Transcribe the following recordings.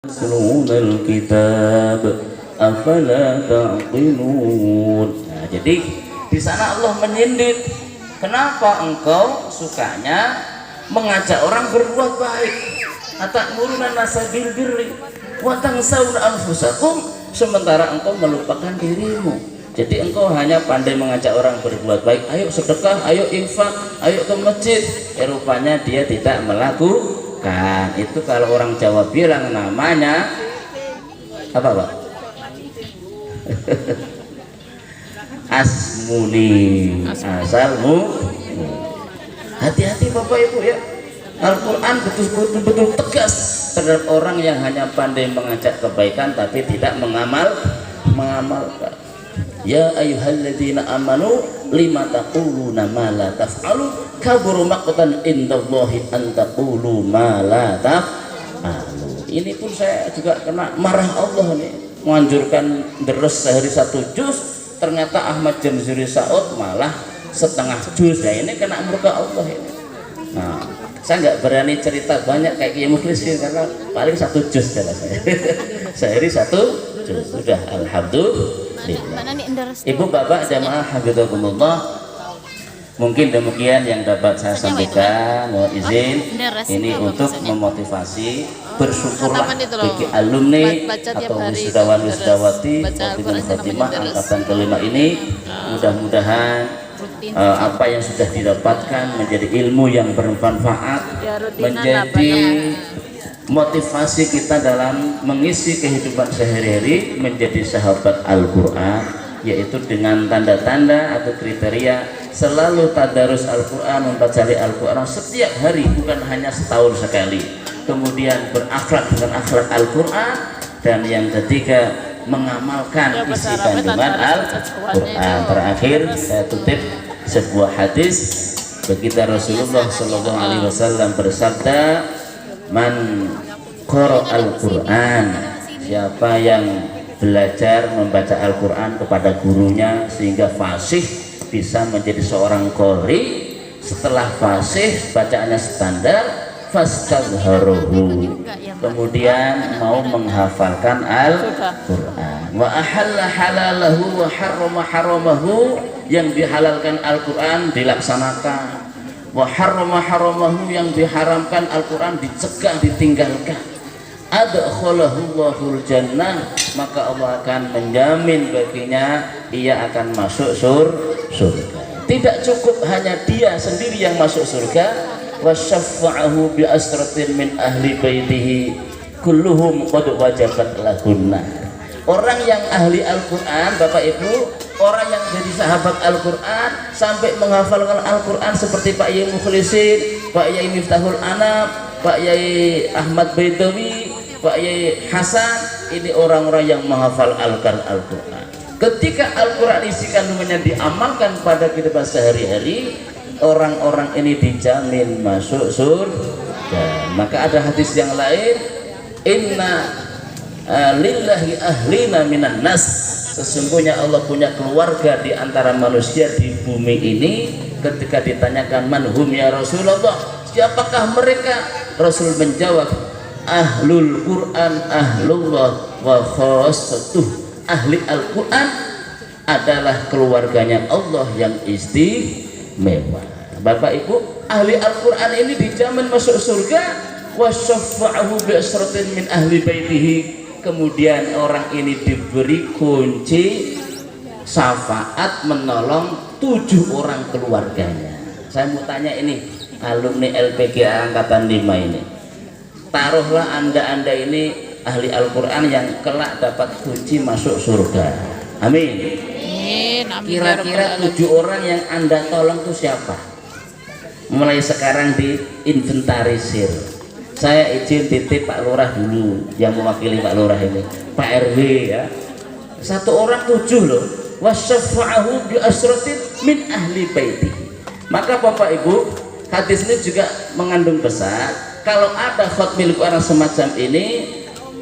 Yatlunal kitab afala ta'qilun. Nah, jadi di sana Allah menyindir, kenapa engkau sukanya mengajak orang berbuat baik, atamuruna nasa bil birri wa tansawna anfusakum, sementara engkau melupakan dirimu. Jadi engkau hanya pandai mengajak orang berbuat baik, ayo sedekah, ayo infak, ayo ke masjid, rupanya dia tidak melakukan. Itu kalau orang Jawa bilang namanya apa, Pak? Asmuni, asalmu. Hati-hati Bapak Ibu ya, Al-Quran betul-betul tegas terhadap orang yang hanya pandai mengajak kebaikan tapi tidak mengamalkan. Ya ayyuhalladzina amanu lima taquluna ma la taf'alu kaburu maqtan indallahi an taqulu ma la taf'alu. Ini pun saya juga kena marah Allah nih, menganjurkan deres sehari 1 juz, ternyata Ahmad Jamzuri Saud malah setengah juz. Nah ini kena murka Allah ini. Nah, saya nggak berani cerita banyak kayak Kiai Mukhlisin karena paling 1 juz saja saya. Sehari 1 juz sudah, alhamdulillah. Ibu bapak jamaah hafizahumullah, mungkin demikian yang dapat saya sampaikan. Mohon izin ini untuk memotivasi, bersyukurlah bagi alumni atau wisudawan-wisudawati Fathul Fatimah angkatan kelima ini. Mudah-mudahan apa yang sudah didapatkan menjadi ilmu yang bermanfaat, menjadi motivasi kita dalam mengisi kehidupan sehari-hari menjadi sahabat Al-Quran, yaitu dengan tanda-tanda atau kriteria selalu tadarus Al-Quran, membaca Al-Quran setiap hari, bukan hanya setahun sekali, kemudian berakhlak dengan akhlak Al-Quran, dan yang ketiga mengamalkan isi kandungan Al-Quran. Terakhir saya tutup sebuah hadis begitu Rasulullah SAW bersabda, man qara al-Qur'an, siapa yang belajar membaca Al-Quran kepada gurunya sehingga fasih, bisa menjadi seorang qari, setelah fasih bacaannya standar, fastadharuhu, kemudian mau menghafalkan Al-Quran, wa ahalla halalahu wa harrama haramahu, yang dihalalkan Al-Quran dilaksanakan, wa harrama haramahu, yang diharamkan Al-Quran dicegah, ditinggalkan, adkhalahul jannah, maka Allah akan menjamin baginya ia akan masuk surga. Tidak cukup hanya dia sendiri yang masuk surga, wasyafa'ahu bi asratin min ahli baitihi kulluhum qad wajabat lahunna. Orang yang ahli Al-Quran, Bapak Ibu, orang yang jadi sahabat Al-Quran sampai menghafalkan Al-Quran seperti Pak Yai Mukhlisin, Pak Yai Miftahul Anam, Pak Yai Ahmad Baidawi, Pak Yai Hasan, ini orang-orang yang menghafal Al-Quran. Ketika Al-Quran isi kandungannya diamalkan pada kehidupan sehari-hari, orang-orang ini dijamin masuk surga. Maka ada hadis yang lain, inna lillahi ahlina minan nas, sesungguhnya Allah punya keluarga di antara manusia di bumi ini. Ketika ditanyakan manhum ya Rasulullah, siapakah mereka? Rasul menjawab, ahlul Quran ahlullah wa khassatuh, ahli Al-Quran adalah keluarganya Allah yang istimewa. Bapak Ibu, ahli Al-Quran ini dijamin masuk surga, wa syafa'ahu bi asratin min ahli baitihi, kemudian orang ini diberi kunci syafaat menolong 7 orang keluarganya. Saya mau tanya ini alumni LPGA angkatan 5 ini, taruhlah anda ini ahli Al-Quran yang kelak dapat kunci masuk surga, amin. Kira-kira 7 orang yang anda tolong itu siapa? Mulai sekarang diinventarisir. Saya izin titip Pak Lurah dulu yang mewakili Pak Lurah ini, Pak RW ya. 1 orang 7 loh. Wasyafa'ahu bi asratin min ahli baiti. Maka Bapak Ibu, hadis ini juga mengandung pesan, kalau ada khatmil Quran semacam ini,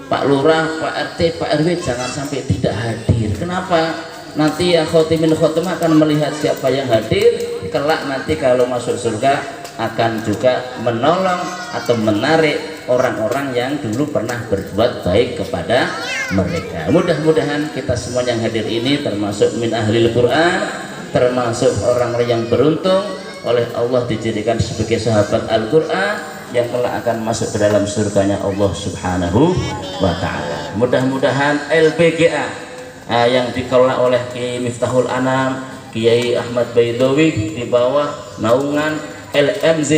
Pak Lurah, Pak RT, Pak RW jangan sampai tidak hadir. Kenapa? Nanti ya khotimin khotimah akan melihat siapa yang hadir, kelak nanti kalau masuk surga akan juga menolong atau menarik orang-orang yang dulu pernah berbuat baik kepada mereka. Mudah-mudahan kita semua yang hadir ini termasuk min ahlil Quran, termasuk orang-orang yang beruntung oleh Allah dijadikan sebagai sahabat Al-Quran yang kelak akan masuk ke dalam surganya Allah Subhanahu wa Ta'ala. Mudah-mudahan LPGA yang dikelola oleh Kiai Miftahul Anam, Kiai Ahmad Baidowi di bawah naungan LMZ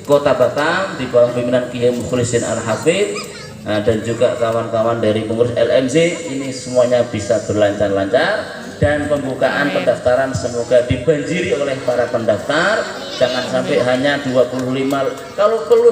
Kota Batam di bawah pimpinan Kiai Mukhlisin Al-Hafidh dan juga kawan-kawan dari pengurus LMZ ini semuanya bisa berlancar-lancar, dan pembukaan pendaftaran semoga dibanjiri oleh para pendaftar, jangan sampai hanya 25, kalau perlu